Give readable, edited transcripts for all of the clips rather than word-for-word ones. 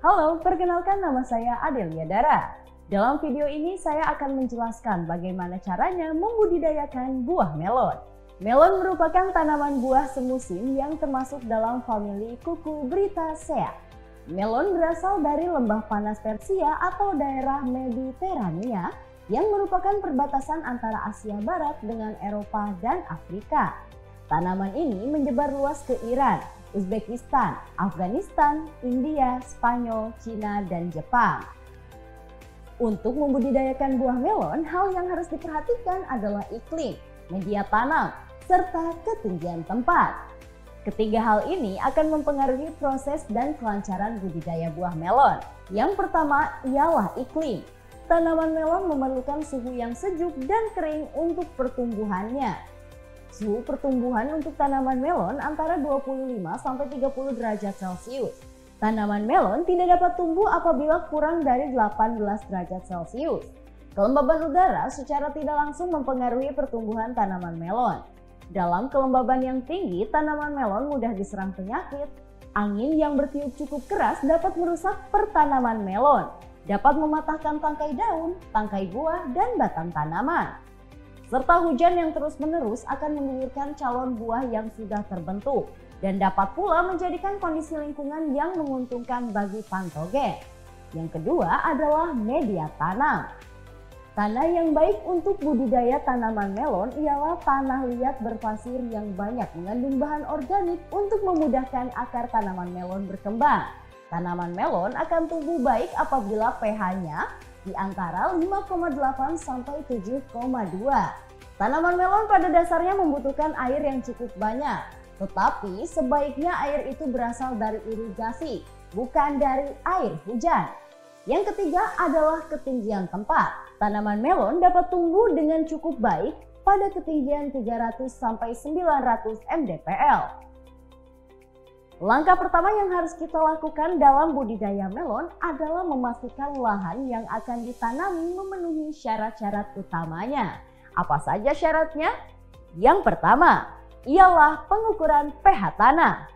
Halo, perkenalkan nama saya Adelia Dara. Dalam video ini saya akan menjelaskan bagaimana caranya membudidayakan buah melon. Melon merupakan tanaman buah semusim yang termasuk dalam famili Cucurbitaceae. Melon berasal dari lembah panas Persia atau daerah Mediterania yang merupakan perbatasan antara Asia Barat dengan Eropa dan Afrika. Tanaman ini menyebar luas ke Iran, Uzbekistan, Afghanistan, India, Spanyol, Cina, dan Jepang. Untuk membudidayakan buah melon, hal yang harus diperhatikan adalah iklim, media tanam, serta ketinggian tempat. Ketiga hal ini akan mempengaruhi proses dan kelancaran budidaya buah melon. Yang pertama ialah iklim. Tanaman melon memerlukan suhu yang sejuk dan kering untuk pertumbuhannya. Suhu pertumbuhan untuk tanaman melon antara 25–30 derajat Celcius. Tanaman melon tidak dapat tumbuh apabila kurang dari 18 derajat Celcius. Kelembaban udara secara tidak langsung mempengaruhi pertumbuhan tanaman melon. Dalam kelembaban yang tinggi, tanaman melon mudah diserang penyakit. Angin yang bertiup cukup keras dapat merusak pertanaman melon, dapat mematahkan tangkai daun, tangkai buah, dan batang tanaman. Serta hujan yang terus-menerus akan menggugurkan calon buah yang sudah terbentuk dan dapat pula menjadikan kondisi lingkungan yang menguntungkan bagi patogen. Yang kedua adalah media tanam. Tanah yang baik untuk budidaya tanaman melon ialah tanah liat berpasir yang banyak mengandung bahan organik untuk memudahkan akar tanaman melon berkembang. Tanaman melon akan tumbuh baik apabila pH-nya di antara 5,8 sampai 7,2. Tanaman melon pada dasarnya membutuhkan air yang cukup banyak, tetapi sebaiknya air itu berasal dari irigasi, bukan dari air hujan. Yang ketiga adalah ketinggian tempat. Tanaman melon dapat tumbuh dengan cukup baik pada ketinggian 300 sampai 900 mdpl. Langkah pertama yang harus kita lakukan dalam budidaya melon adalah memastikan lahan yang akan ditanami memenuhi syarat-syarat utamanya. Apa saja syaratnya? Yang pertama ialah pengukuran pH tanah.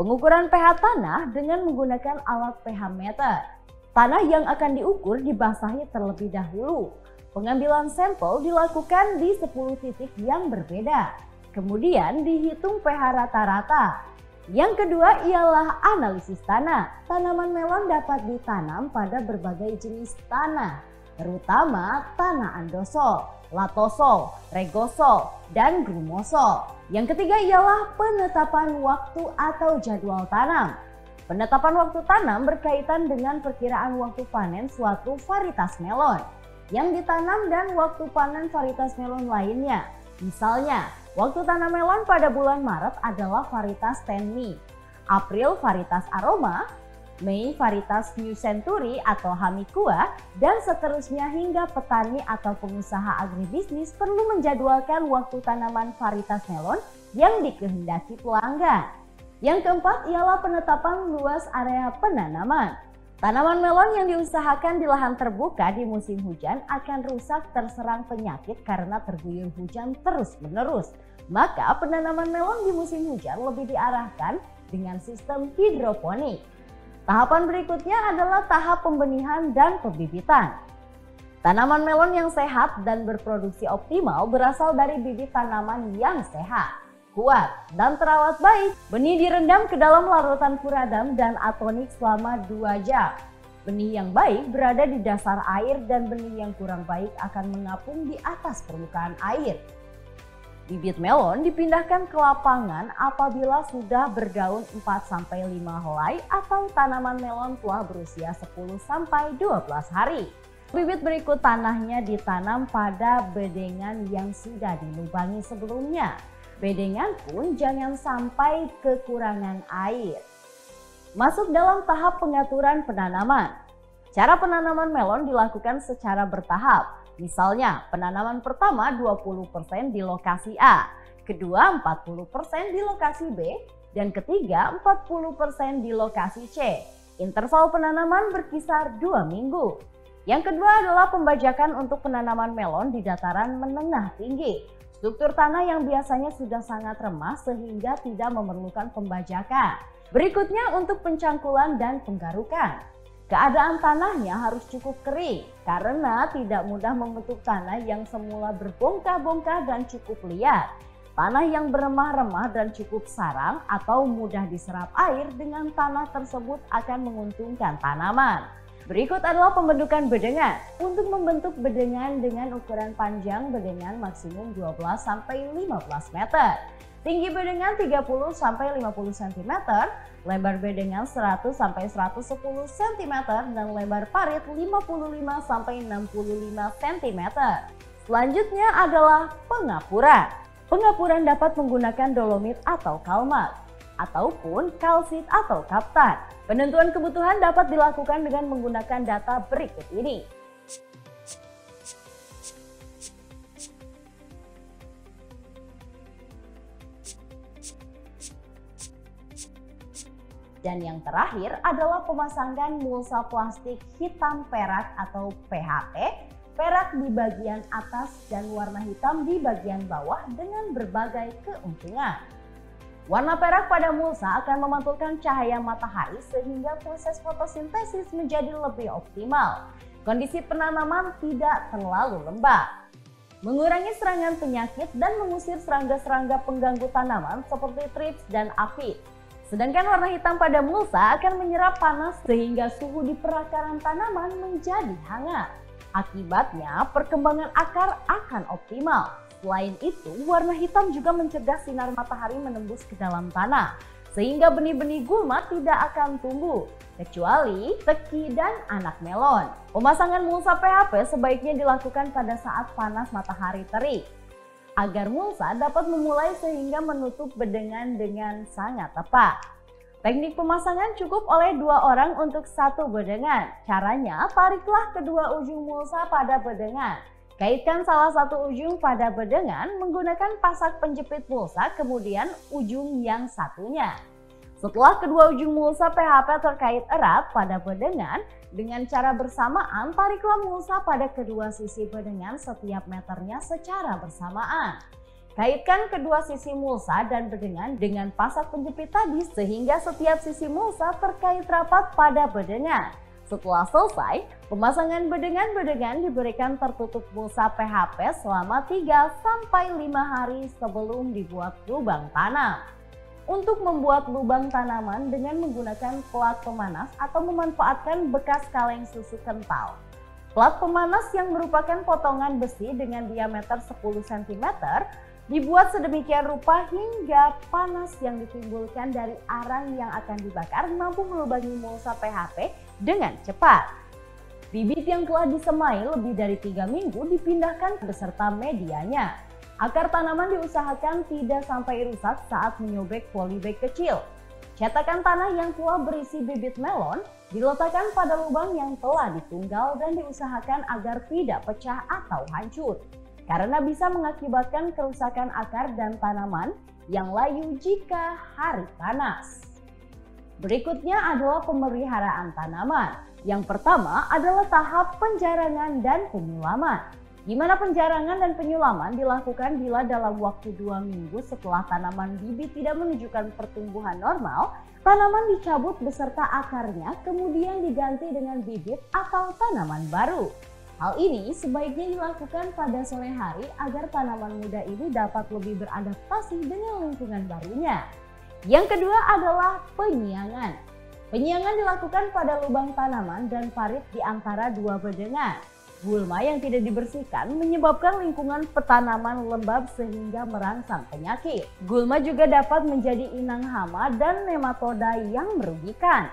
Pengukuran pH tanah dengan menggunakan alat pH meter. Tanah yang akan diukur dibasahi terlebih dahulu. Pengambilan sampel dilakukan di 10 titik yang berbeda. Kemudian dihitung pH rata-rata. Yang kedua ialah analisis tanah. Tanaman melon dapat ditanam pada berbagai jenis tanah, terutama tanah andosol, latosol, regosol, dan grumosol. Yang ketiga ialah penetapan waktu atau jadwal tanam. Penetapan waktu tanam berkaitan dengan perkiraan waktu panen suatu varietas melon yang ditanam dan waktu panen varietas melon lainnya. Misalnya, waktu tanam melon pada bulan Maret adalah varietas Tenmi, April varietas Aroma, Mei varietas New Century atau Hamikua, dan seterusnya hingga petani atau pengusaha agribisnis perlu menjadwalkan waktu tanaman varietas melon yang dikehendaki pelanggan. Yang keempat ialah penetapan luas area penanaman. Tanaman melon yang diusahakan di lahan terbuka di musim hujan akan rusak terserang penyakit karena terguyur hujan terus-menerus. Maka penanaman melon di musim hujan lebih diarahkan dengan sistem hidroponik. Tahapan berikutnya adalah tahap pembenihan dan pembibitan. Tanaman melon yang sehat dan berproduksi optimal berasal dari bibit tanaman yang sehat, kuat, dan terawat baik. Benih direndam ke dalam larutan furadam dan atonik selama 2 jam. Benih yang baik berada di dasar air dan benih yang kurang baik akan mengapung di atas permukaan air. Bibit melon dipindahkan ke lapangan apabila sudah berdaun 4–5 helai atau tanaman melon telah berusia 10–12 hari. Bibit berikut tanahnya ditanam pada bedengan yang sudah dilubangi sebelumnya. Bedengan pun jangan sampai kekurangan air. Masuk dalam tahap pengaturan penanaman. Cara penanaman melon dilakukan secara bertahap. Misalnya, penanaman pertama 20% di lokasi A, kedua 40% di lokasi B, dan ketiga 40% di lokasi C. Interval penanaman berkisar 2 minggu. Yang kedua adalah pembajakan untuk penanaman melon di dataran menengah tinggi. Struktur tanah yang biasanya sudah sangat remah sehingga tidak memerlukan pembajakan. Berikutnya untuk pencangkulan dan penggarukan. Keadaan tanahnya harus cukup kering karena tidak mudah membentuk tanah yang semula berbongkah-bongkah dan cukup liat. Tanah yang beremah-remah dan cukup sarang atau mudah diserap air dengan tanah tersebut akan menguntungkan tanaman. Berikut adalah pembentukan bedengan. Untuk membentuk bedengan dengan ukuran panjang bedengan maksimum 12-15 meter. Tinggi bedengan 30-50 cm, lebar bedengan 100-110 cm, dan lebar parit 55-65 cm. Selanjutnya adalah pengapuran. Pengapuran dapat menggunakan dolomit atau kalmat, ataupun kalsit atau kaptan. Penentuan kebutuhan dapat dilakukan dengan menggunakan data berikut ini. Dan yang terakhir adalah pemasangan mulsa plastik hitam perak atau PHP, perak di bagian atas dan warna hitam di bagian bawah dengan berbagai keuntungan. Warna perak pada mulsa akan memantulkan cahaya matahari sehingga proses fotosintesis menjadi lebih optimal. Kondisi penanaman tidak terlalu lembab. Mengurangi serangan penyakit dan mengusir serangga-serangga pengganggu tanaman seperti trips dan aphid. Sedangkan warna hitam pada mulsa akan menyerap panas sehingga suhu di perakaran tanaman menjadi hangat. Akibatnya perkembangan akar akan optimal. Selain itu, warna hitam juga mencegah sinar matahari menembus ke dalam tanah, sehingga benih-benih gulma tidak akan tumbuh, kecuali teki dan anak melon. Pemasangan mulsa PHP sebaiknya dilakukan pada saat panas matahari terik, agar mulsa dapat memulai sehingga menutup bedengan dengan sangat tepat. Teknik pemasangan cukup oleh 2 orang untuk 1 bedengan. Caranya, tariklah kedua ujung mulsa pada bedengan. Kaitkan salah satu ujung pada bedengan menggunakan pasak penjepit mulsa, kemudian ujung yang satunya. Setelah kedua ujung mulsa PHP terkait erat pada bedengan, dengan cara bersamaan tariklah mulsa pada kedua sisi bedengan setiap meternya secara bersamaan. Kaitkan kedua sisi mulsa dan bedengan dengan pasak penjepit tadi sehingga setiap sisi mulsa terkait rapat pada bedengan. Setelah selesai, pemasangan bedengan-bedengan diberikan tertutup mulsa PHP selama 3-5 hari sebelum dibuat lubang tanam. Untuk membuat lubang tanaman dengan menggunakan plat pemanas atau memanfaatkan bekas kaleng susu kental. Plat pemanas yang merupakan potongan besi dengan diameter 10 cm dibuat sedemikian rupa hingga panas yang ditimbulkan dari arang yang akan dibakar mampu melubangi mulsa PHP dengan cepat. Bibit yang telah disemai lebih dari 3 minggu dipindahkan beserta medianya. Akar tanaman diusahakan tidak sampai rusak saat menyobek polybag kecil. Cetakan tanah yang telah berisi bibit melon diletakkan pada lubang yang telah ditunggal dan diusahakan agar tidak pecah atau hancur, karena bisa mengakibatkan kerusakan akar dan tanaman yang layu jika hari panas. Berikutnya adalah pemeliharaan tanaman. Yang pertama adalah tahap penjarangan dan penyulaman. Di mana penjarangan dan penyulaman dilakukan bila dalam waktu 2 minggu setelah tanaman bibit tidak menunjukkan pertumbuhan normal, tanaman dicabut beserta akarnya kemudian diganti dengan bibit atau tanaman baru. Hal ini sebaiknya dilakukan pada sore hari agar tanaman muda ini dapat lebih beradaptasi dengan lingkungan barunya. Yang kedua adalah penyiangan. Penyiangan dilakukan pada lubang tanaman dan parit di antara 2 bedengan. Gulma yang tidak dibersihkan menyebabkan lingkungan petanaman lembab sehingga merangsang penyakit. Gulma juga dapat menjadi inang hama dan nematoda yang merugikan.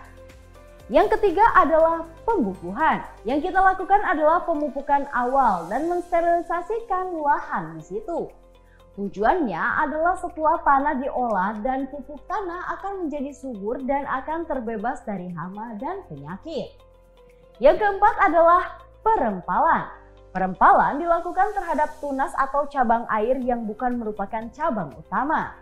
Yang ketiga adalah pembubuhan. Yang kita lakukan adalah pemupukan awal dan mensterilisasikan lahan di situ. Tujuannya adalah setelah tanah diolah dan pupuk tanah akan menjadi subur dan akan terbebas dari hama dan penyakit. Yang keempat adalah perempalan. Perempalan dilakukan terhadap tunas atau cabang air yang bukan merupakan cabang utama.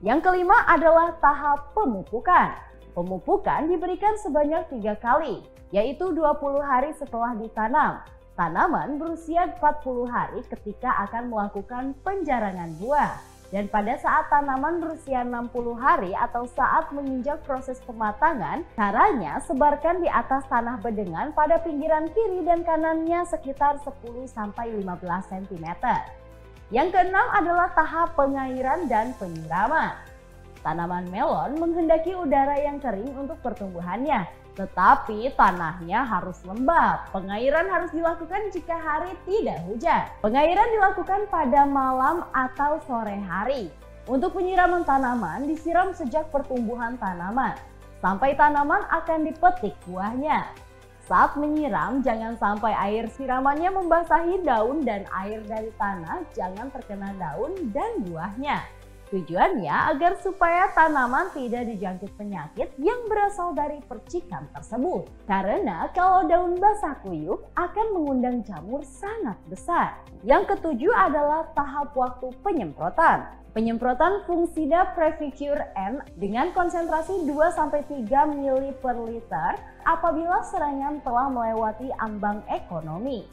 Yang kelima adalah tahap pemupukan. Pemupukan diberikan sebanyak 3 kali, yaitu 20 hari setelah ditanam. Tanaman berusia 40 hari ketika akan melakukan penjarangan buah Dan pada saat tanaman berusia 60 hari atau saat menginjak proses pematangan, caranya sebarkan di atas tanah bedengan pada pinggiran kiri dan kanannya sekitar 10-15 cm. Yang keenam adalah tahap pengairan dan penyiraman. Tanaman melon menghendaki udara yang kering untuk pertumbuhannya, tetapi tanahnya harus lembab. Pengairan harus dilakukan jika hari tidak hujan. Pengairan dilakukan pada malam atau sore hari. Untuk penyiraman tanaman disiram sejak pertumbuhan tanaman sampai tanaman akan dipetik buahnya. Saat menyiram, jangan sampai air siramannya membasahi daun dan air dari tanah jangan terkena daun dan buahnya. Tujuannya agar supaya tanaman tidak dijangkit penyakit yang berasal dari percikan tersebut. Karena kalau daun basah kuyup akan mengundang jamur sangat besar. Yang ketujuh adalah tahap waktu penyemprotan. Penyemprotan Fungsida Previcure N dengan konsentrasi 2-3 ml per liter apabila serangan telah melewati ambang ekonomi.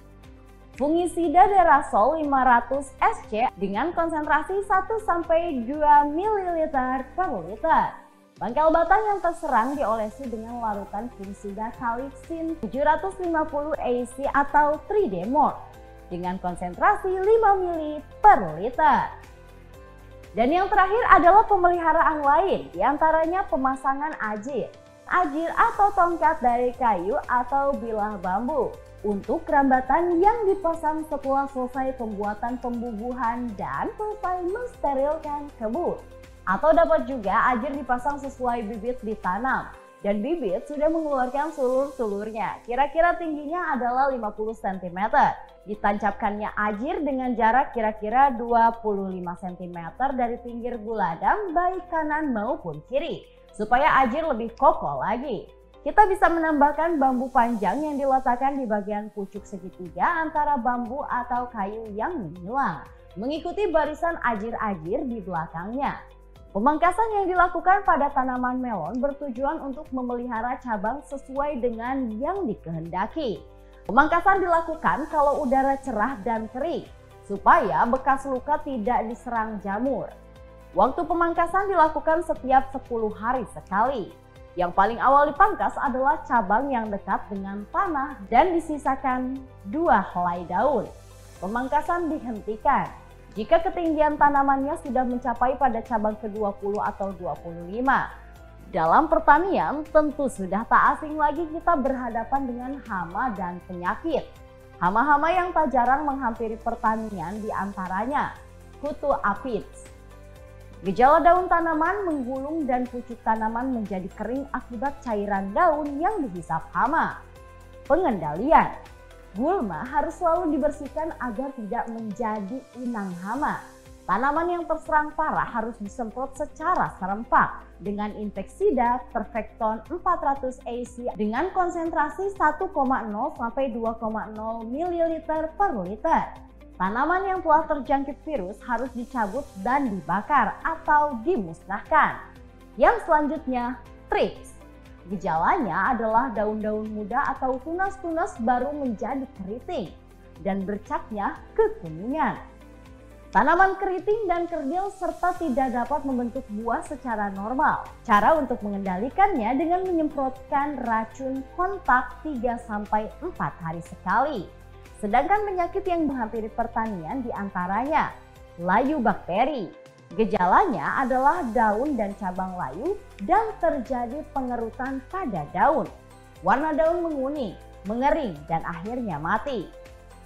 Fungisida Derasol 500 SC dengan konsentrasi 1-2 ml per liter. Bangkai batang yang terserang diolesi dengan larutan Fungisida Calyxin 750 AC atau 3-Demol dengan konsentrasi 5 ml per liter. Dan yang terakhir adalah pemeliharaan lain, diantaranya pemasangan ajir. Ajir atau tongkat dari kayu atau bilah bambu untuk kerambatan yang dipasang setelah selesai pembuatan pembubuhan dan selesai mensterilkan kebun. Atau dapat juga ajir dipasang sesuai bibit ditanam dan bibit sudah mengeluarkan sulur-sulurnya. Kira-kira tingginya adalah 50 cm. Ditancapkannya ajir dengan jarak kira-kira 25 cm dari pinggir guladam baik kanan maupun kiri supaya ajir lebih kokoh lagi. Kita bisa menambahkan bambu panjang yang diletakkan di bagian pucuk segitiga antara bambu atau kayu yang menghilang, mengikuti barisan ajir-ajir di belakangnya. Pemangkasan yang dilakukan pada tanaman melon bertujuan untuk memelihara cabang sesuai dengan yang dikehendaki. Pemangkasan dilakukan kalau udara cerah dan kering, supaya bekas luka tidak diserang jamur. Waktu pemangkasan dilakukan setiap 10 hari sekali. Yang paling awal dipangkas adalah cabang yang dekat dengan tanah dan disisakan 2 helai daun. Pemangkasan dihentikan jika ketinggian tanamannya sudah mencapai pada cabang ke-20 atau 25. Dalam pertanian tentu sudah tak asing lagi kita berhadapan dengan hama dan penyakit. Hama-hama yang tak jarang menghampiri pertanian diantaranya kutu aphids. Gejala daun tanaman menggulung dan pucuk tanaman menjadi kering akibat cairan daun yang dihisap hama. Pengendalian. Gulma harus selalu dibersihkan agar tidak menjadi inang hama. Tanaman yang terserang parah harus disemprot secara serempak dengan inseksida Perfecton 400 AC dengan konsentrasi 1,0 sampai 2,0 ml per liter. Tanaman yang telah terjangkit virus harus dicabut dan dibakar atau dimusnahkan. Yang selanjutnya, thrips. Gejalanya adalah daun-daun muda atau tunas-tunas baru menjadi keriting dan bercaknya kekuningan. Tanaman keriting dan kerdil serta tidak dapat membentuk buah secara normal. Cara untuk mengendalikannya dengan menyemprotkan racun kontak 3-4 hari sekali. Sedangkan penyakit yang menghampiri pertanian diantaranya layu bakteri. Gejalanya adalah daun dan cabang layu dan terjadi pengerutan pada daun. Warna daun menguning, mengering dan akhirnya mati.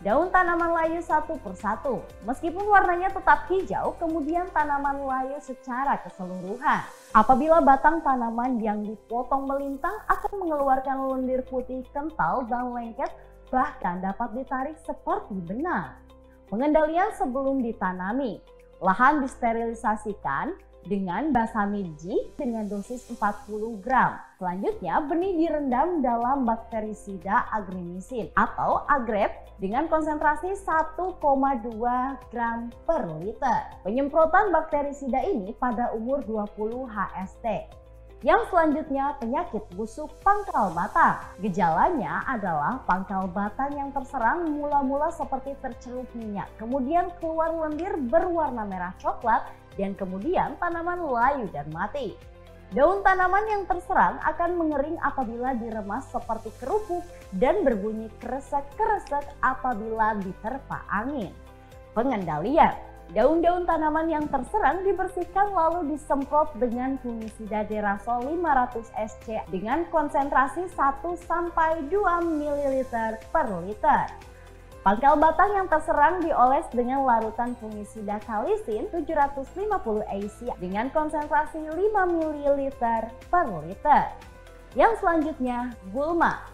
Daun tanaman layu satu persatu, meskipun warnanya tetap hijau, kemudian tanaman layu secara keseluruhan. Apabila batang tanaman yang dipotong melintang akan mengeluarkan lendir putih kental dan lengket, bahkan dapat ditarik seperti benang. Pengendalian sebelum ditanami. Lahan disterilisasikan dengan basamidji dengan dosis 40 gram. Selanjutnya benih direndam dalam bakterisida agrimisin atau agrep dengan konsentrasi 1,2 gram per liter. Penyemprotan bakterisida ini pada umur 20 HST. Yang selanjutnya penyakit busuk pangkal batang. Gejalanya adalah pangkal batang yang terserang mula-mula seperti tercelup minyak, kemudian keluar lendir berwarna merah coklat dan kemudian tanaman layu dan mati. Daun tanaman yang terserang akan mengering apabila diremas seperti kerupuk dan berbunyi kresek-kresek apabila diterpa angin. Pengendalian: daun-daun tanaman yang terserang dibersihkan lalu disemprot dengan fungisida Derasol 500 SC dengan konsentrasi 1-2 ml per liter. Pangkal batang yang terserang dioles dengan larutan fungisida kalisin 750 ACE dengan konsentrasi 5 ml per liter. Yang selanjutnya, gulma.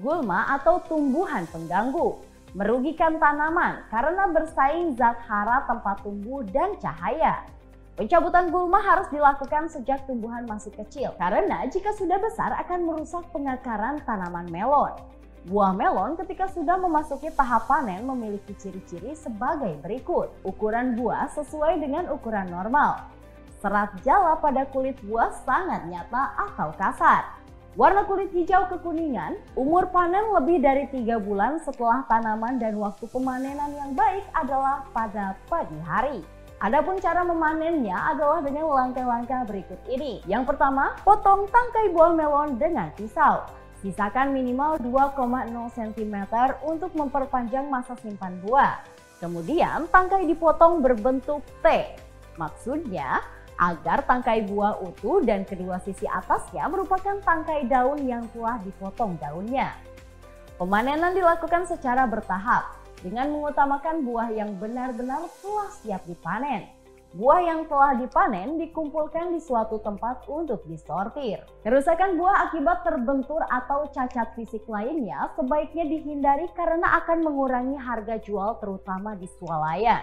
Gulma atau tumbuhan pengganggu merugikan tanaman karena bersaing zat hara tempat tumbuh dan cahaya. Pencabutan gulma harus dilakukan sejak tumbuhan masih kecil karena jika sudah besar akan merusak pengakaran tanaman melon. Buah melon ketika sudah memasuki tahap panen memiliki ciri-ciri sebagai berikut. Ukuran buah sesuai dengan ukuran normal. Serat jala pada kulit buah sangat nyata atau kasar. Warna kulit hijau kekuningan. Umur panen lebih dari 3 bulan setelah tanaman dan waktu pemanenan yang baik adalah pada pagi hari. Adapun cara memanennya adalah dengan langkah-langkah berikut ini. Yang pertama, potong tangkai buah melon dengan pisau. Sisakan minimal 2,0 cm untuk memperpanjang masa simpan buah. Kemudian tangkai dipotong berbentuk T. Maksudnya agar tangkai buah utuh dan kedua sisi atasnya merupakan tangkai daun yang telah dipotong daunnya. Pemanenan dilakukan secara bertahap dengan mengutamakan buah yang benar-benar telah siap dipanen. Buah yang telah dipanen dikumpulkan di suatu tempat untuk disortir. Kerusakan buah akibat terbentur atau cacat fisik lainnya sebaiknya dihindari karena akan mengurangi harga jual terutama di swalayan.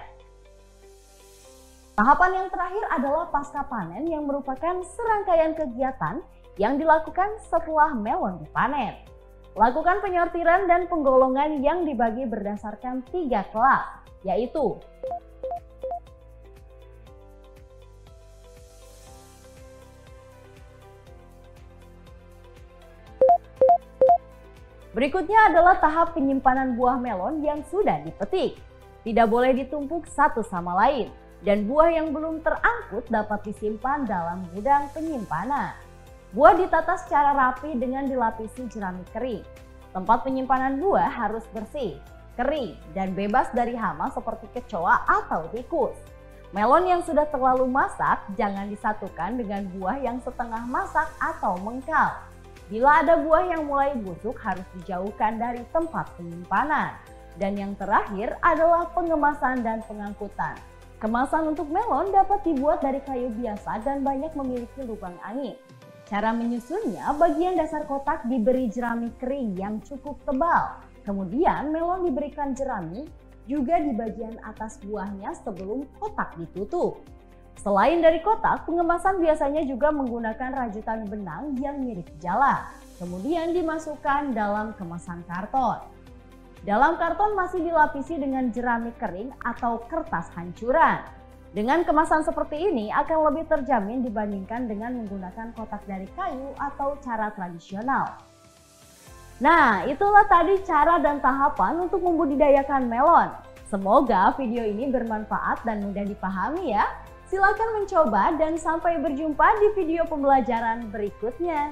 Tahapan yang terakhir adalah pasca panen yang merupakan serangkaian kegiatan yang dilakukan setelah melon dipanen. Lakukan penyortiran dan penggolongan yang dibagi berdasarkan 3 kelas, yaitu berikutnya adalah tahap penyimpanan buah melon yang sudah dipetik. Tidak boleh ditumpuk satu sama lain dan buah yang belum terangkut dapat disimpan dalam gudang penyimpanan. Buah ditata secara rapi dengan dilapisi jerami kering. Tempat penyimpanan buah harus bersih, kering, dan bebas dari hama seperti kecoa atau tikus. Melon yang sudah terlalu masak jangan disatukan dengan buah yang setengah masak atau mengkal. Bila ada buah yang mulai busuk harus dijauhkan dari tempat penyimpanan. Dan yang terakhir adalah pengemasan dan pengangkutan. Kemasan untuk melon dapat dibuat dari kayu biasa dan banyak memiliki lubang angin. Cara menyusunnya, bagian dasar kotak diberi jerami kering yang cukup tebal. Kemudian melon diberikan jerami juga di bagian atas buahnya sebelum kotak ditutup. Selain dari kotak, pengemasan biasanya juga menggunakan rajutan benang yang mirip jala. Kemudian dimasukkan dalam kemasan karton. Dalam karton masih dilapisi dengan jerami kering atau kertas hancuran. Dengan kemasan seperti ini akan lebih terjamin dibandingkan dengan menggunakan kotak dari kayu atau cara tradisional. Nah, itulah tadi cara dan tahapan untuk membudidayakan melon. Semoga video ini bermanfaat dan mudah dipahami ya. Silakan mencoba dan sampai berjumpa di video pembelajaran berikutnya.